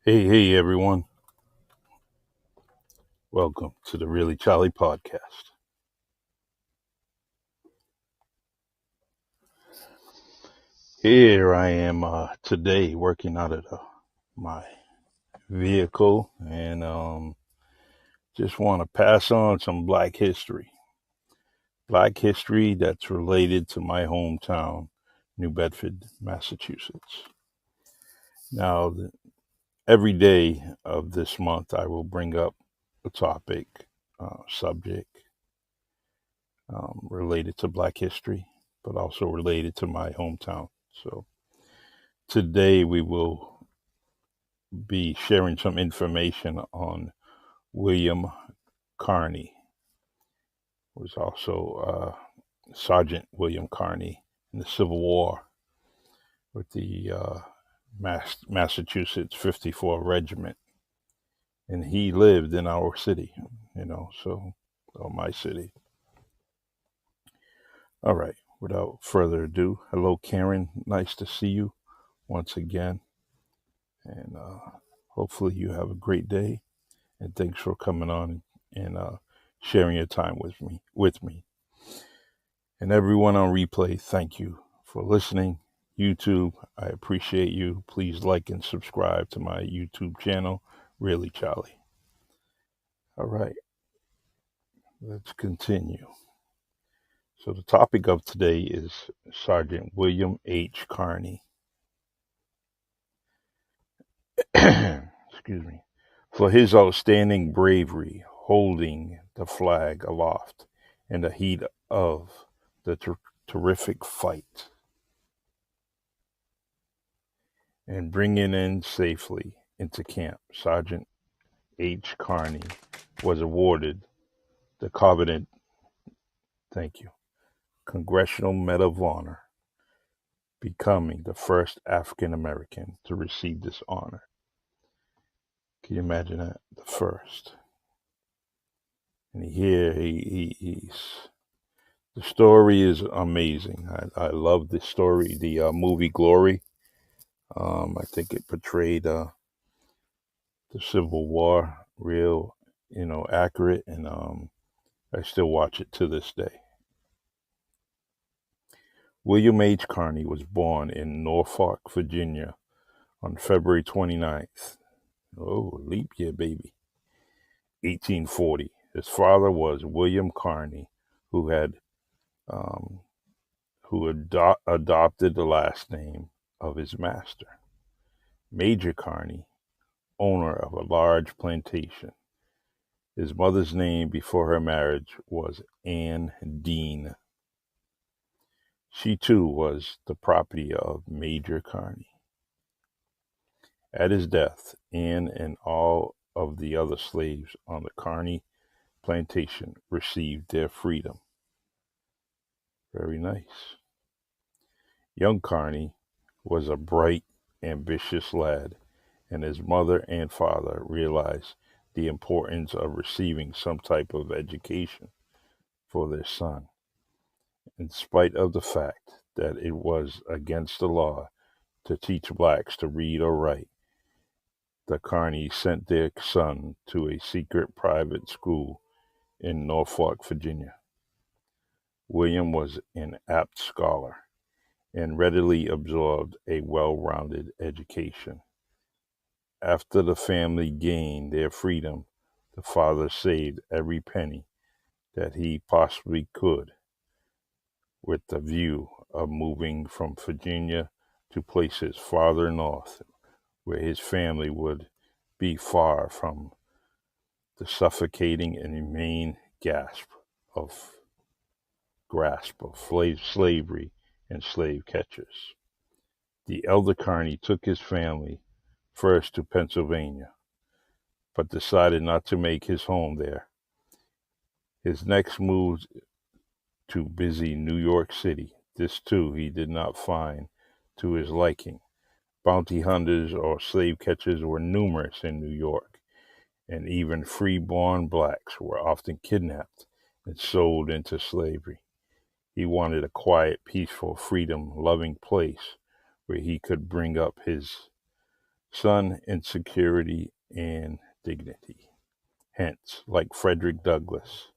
Hey, everyone. Welcome to the Really Charlie podcast. Here I am today working out of my vehicle and just want to pass on some Black history. Black history that's related to my hometown, New Bedford, Massachusetts. Now, every day of this month, I will bring up a topic, subject related to Black history, but also related to my hometown. So today we will be sharing some information on William Carney, who was also Sergeant William Carney in the Civil War with the Massachusetts 54 Regiment. And he lived in our city, or my city. All right, without further ado, hello, Karen. Nice to see you once again. And hopefully you have a great day. And thanks for coming on and sharing your time with me. And everyone on replay, thank you for listening. YouTube, I appreciate you. Please like and subscribe to my YouTube channel, Really Charlie. All right, let's continue. So the topic of today is Sergeant William H. Carney. Excuse me. For his outstanding bravery holding the flag aloft in the heat of the terrific fight and bringing in safely into camp, Sergeant H. Carney was awarded the coveted, thank you, Congressional Medal of Honor, becoming the first African American to receive this honor. Can you imagine that? The first. And here he's the story is amazing. I love the story, the movie Glory. I think it portrayed the Civil War real, accurate, and I still watch it to this day. William H. Carney was born in Norfolk, Virginia on February 29th. Oh, leap year, baby. 1840. His father was William Carney, who had um, adopted the last name of his master. Major Carney, owner of a large plantation. His mother's name before her marriage was Anne Dean. She too was the property of Major Carney. At his death, Anne and all of the other slaves on the Carney plantation received their freedom. Very nice. Young Carney was a bright, ambitious lad, and his mother and father realized the importance of receiving some type of education for their son, in spite of the fact that it was against the law to teach blacks to read or write. The Carneys sent their son to a secret private school in Norfolk, Virginia. William was an apt scholar and readily absorbed a well-rounded education. After the family gained their freedom, the father saved every penny that he possibly could with the view of moving from Virginia to places farther north where his family would be far from the suffocating and inane of slavery and slave catchers. The elder Carney took his family first to Pennsylvania, but decided not to make his home there. His next move to busy New York City. This too he did not find to his liking. Bounty hunters or slave catchers were numerous in New York, and even free-born blacks were often kidnapped and sold into slavery. He wanted a quiet, peaceful, freedom-loving place where he could bring up his sun, insecurity, and dignity. Hence, like Frederick Douglass,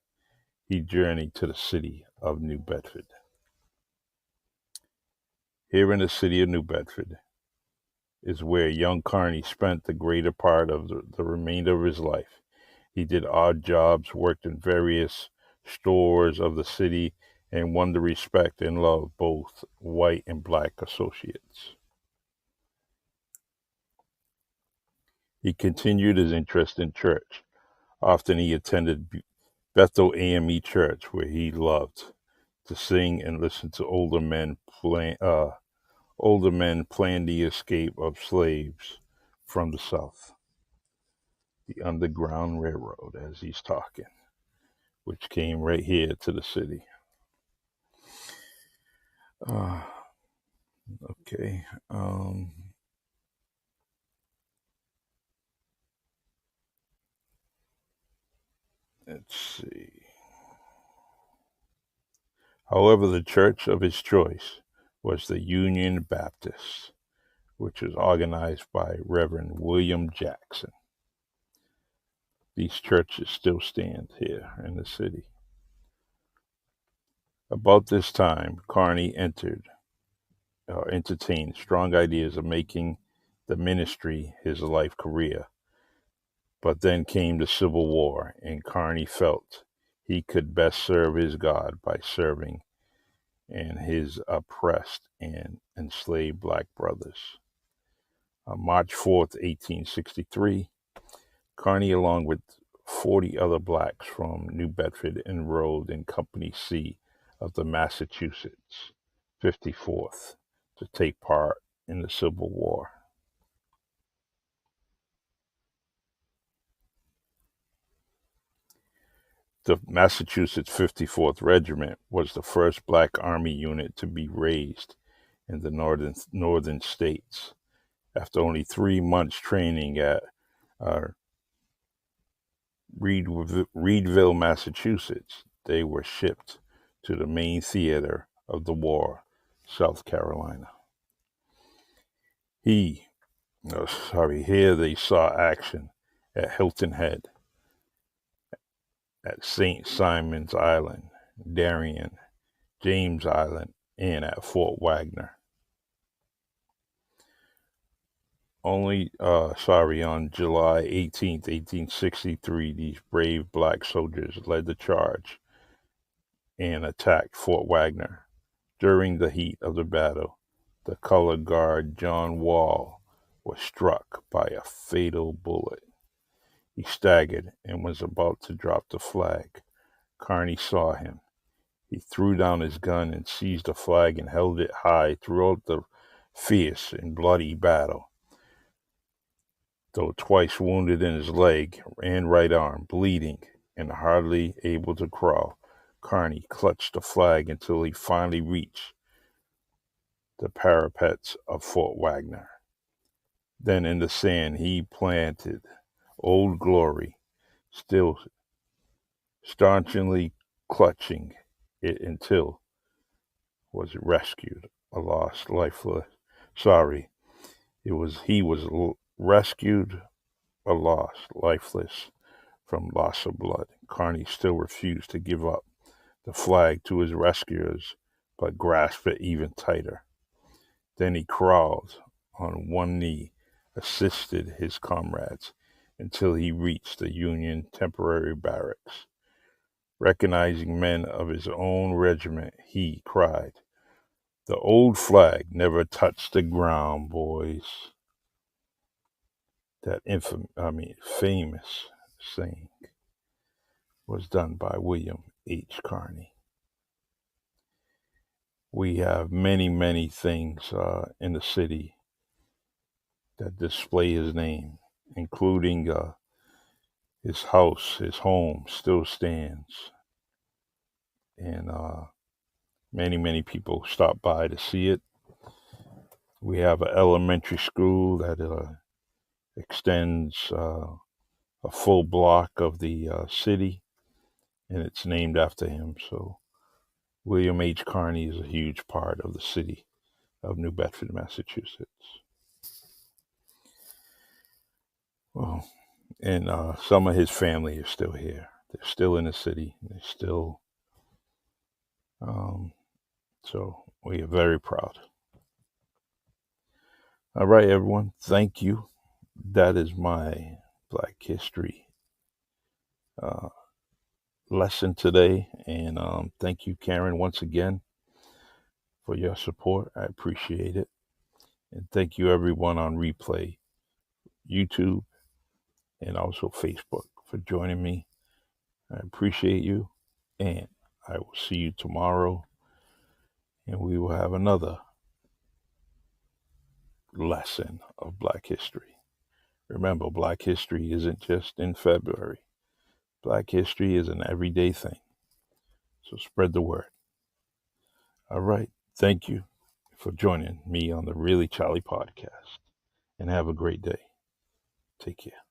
he journeyed to the city of New Bedford. Here in the city of New Bedford is where young Carney spent the greater part of the remainder of his life. He did odd jobs, worked in various stores of the city, and won the respect and love of both white and black associates. He continued his interest in church. Often he attended Bethel AME Church, where he loved to sing and listen to older men plan the escape of slaves from the South. The Underground Railroad, as he's talking, which came right here to the city. Uh, okay. Let's see. However, the church of his choice was the Union Baptist, which was organized by Reverend William Jackson. These churches still stand here in the city. About this time, Carney entertained strong ideas of making the ministry his life career. But then came the Civil War, and Carney felt he could best serve his God by serving and his oppressed and enslaved black brothers. On March 4th, 1863, Carney, along with 40 other blacks from New Bedford, enrolled in Company C of the Massachusetts 54th to take part in the Civil War. The Massachusetts 54th Regiment was the first black Army unit to be raised in the northern states. After only 3 months training at uh, Reedville, Massachusetts, they were shipped to the main theater of the war, South Carolina. Here they saw action at Hilton Head, at St. Simon's Island, Darien, James Island, and at Fort Wagner. On July 18th, 1863, these brave black soldiers led the charge and attacked Fort Wagner. During the heat of the battle, the color guard John Wall was struck by a fatal bullet. He staggered and was about to drop the flag. Carney saw him. He threw down his gun and seized the flag and held it high throughout the fierce and bloody battle. Though twice wounded in his leg and right arm, bleeding and hardly able to crawl, Carney clutched the flag until he finally reached the parapets of Fort Wagner. Then in the sand he planted Old Glory, still staunchly clutching it until was rescued. A lost, lifeless. Sorry, he was rescued, a lost, lifeless from loss of blood. Carney still refused to give up the flag to his rescuers, but grasped it even tighter. Then he crawled on one knee, assisted his comrades until he reached the Union temporary barracks. Recognizing men of his own regiment, he cried, "The old flag never touched the ground, boys." That famous saying was done by William H. Carney. We have many, many things in the city that display his name, including his house, his home still stands. And many, many people stop by to see it. We have an elementary school that extends a full block of the city, and it's named after him. So William H. Carney is a huge part of the city of New Bedford, Massachusetts. Well, and some of his family is still here. They're still in the city. They're still, um, so we are very proud. All right, everyone. Thank you. That is my Black History uh, lesson today. And thank you, Karen, once again for your support. I appreciate it. And thank you, everyone on replay, YouTube, and also Facebook for joining me. I appreciate you. And I will see you tomorrow. And we will have another lesson of Black history. Remember, Black history isn't just in February. Black history is an everyday thing. So spread the word. All right. Thank you for joining me on the Really Charlie podcast. And have a great day. Take care.